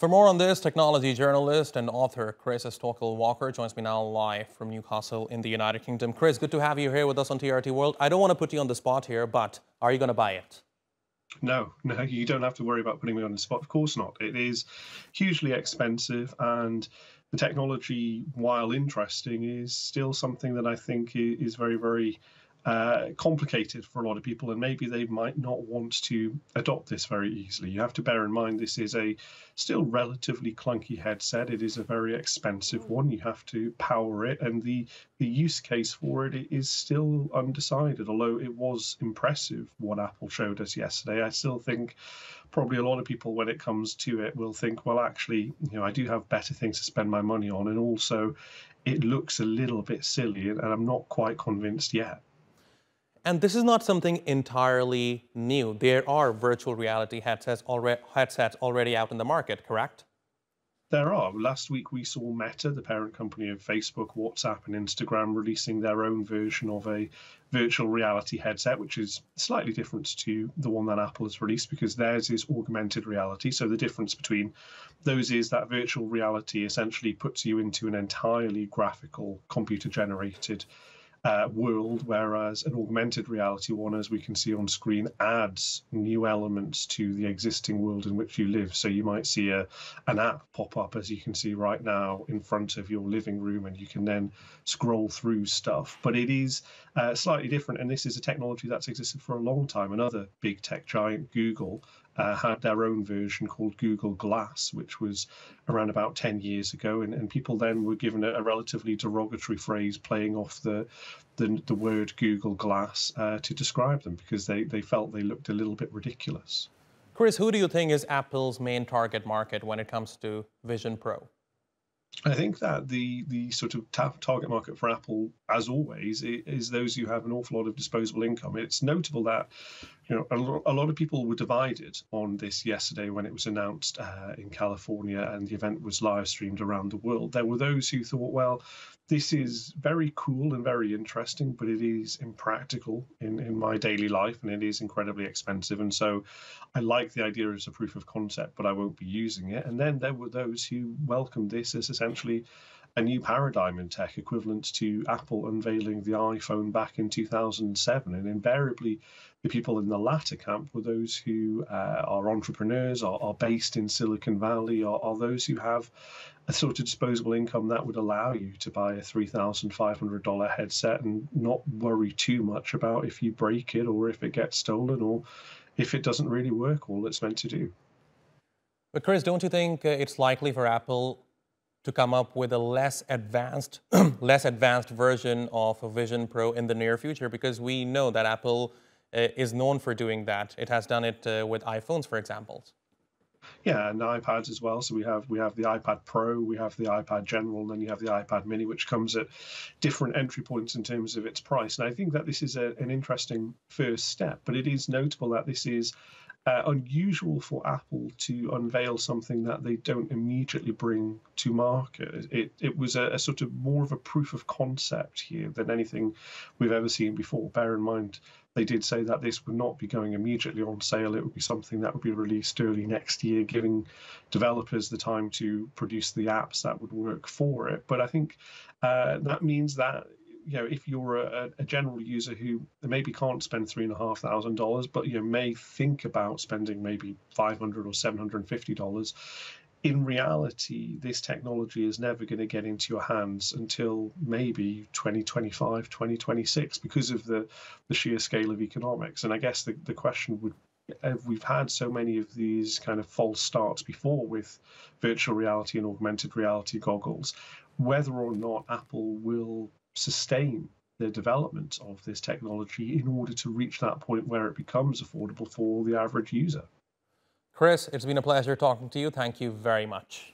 For more on this, technology journalist and author Chris Stokel-Walker joins me now live from Newcastle in the United Kingdom. Chris, good to have you here with us on TRT World. I don't want to put you on the spot here, but are you going to buy it? No, you don't have to worry about putting me on the spot. Of course not. It is hugely expensive, and the technology, while interesting, is still something that I think is very, very complicated for a lot of people, and maybe they might not want to adopt this very easily. You have to bear in mind this is a still relatively clunky headset. It is a very expensive one. You have to power it, and the use case for it is still undecided. Although it was impressive what Apple showed us yesterday, I still think probably a lot of people, when it comes to it, will think, well, actually, I do have better things to spend my money on, and also it looks a little bit silly, and I'm not quite convinced yet. And this is not something entirely new. There are virtual reality headsets already out in the market, correct? There are. Last week we saw Meta, the parent company of Facebook, WhatsApp and Instagram, releasing their own version of a virtual reality headset, which is slightly different to the one that Apple has released because theirs is augmented reality. So the difference between those is that virtual reality essentially puts you into an entirely graphical, computer-generated world, whereas an augmented reality one, as we can see on screen, adds new elements to the existing world in which you live. So you might see an app pop up, as you can see right now, in front of your living room, and you can then scroll through stuff. But it is slightly different, and this is a technology that's existed for a long time. Another big tech giant, Google, had their own version called Google Glass, which was around about 10 years ago, and people then were given a relatively derogatory phrase playing off the word Google Glass to describe them because they felt they looked a little bit ridiculous. Chris, who do you think is Apple's main target market when it comes to Vision Pro? I think that the sort of target market for Apple, as always, is those who have an awful lot of disposable income. It's notable that a lot of people were divided on this yesterday when it was announced in California and the event was live streamed around the world. There were those who thought, well, this is very cool and very interesting, but it is impractical in my daily life and it is incredibly expensive. And so I like the idea as a proof of concept, but I won't be using it. And then there were those who welcomed this as essentially a new paradigm in tech, equivalent to Apple unveiling the iPhone back in 2007. And invariably, the people in the latter camp were those who are entrepreneurs, are based in Silicon Valley, are those who have a sort of disposable income that would allow you to buy a $3,500 headset and not worry too much about if you break it or if it gets stolen or if it doesn't really work all it's meant to do. But Chris, don't you think it's likely for Apple to come up with a less advanced version of a Vision Pro in the near future? Because we know that Apple is known for doing that. It has done it with iPhones, for example. Yeah, and iPads as well. So we have the iPad Pro, we have the iPad General, and then you have the iPad Mini, which comes at different entry points in terms of its price. And I think that this is an interesting first step, but it is notable that this is unusual for Apple to unveil something that they don't immediately bring to market. It was a sort of more of a proof of concept here than anything we've ever seen before. Bear in mind, they did say that this would not be going immediately on sale. It would be something that would be released early next year, giving developers the time to produce the apps that would work for it. But I think that means that if you're a general user who maybe can't spend $3,500, but may think about spending maybe $500 or $750, in reality, this technology is never going to get into your hands until maybe 2025, 2026, because of the sheer scale of economics. And I guess the question would, we've had so many of these kind of false starts before with virtual reality and augmented reality goggles, whether or not Apple will sustain the development of this technology in order to reach that point where it becomes affordable for the average user. Chris, it's been a pleasure talking to you. Thank you very much.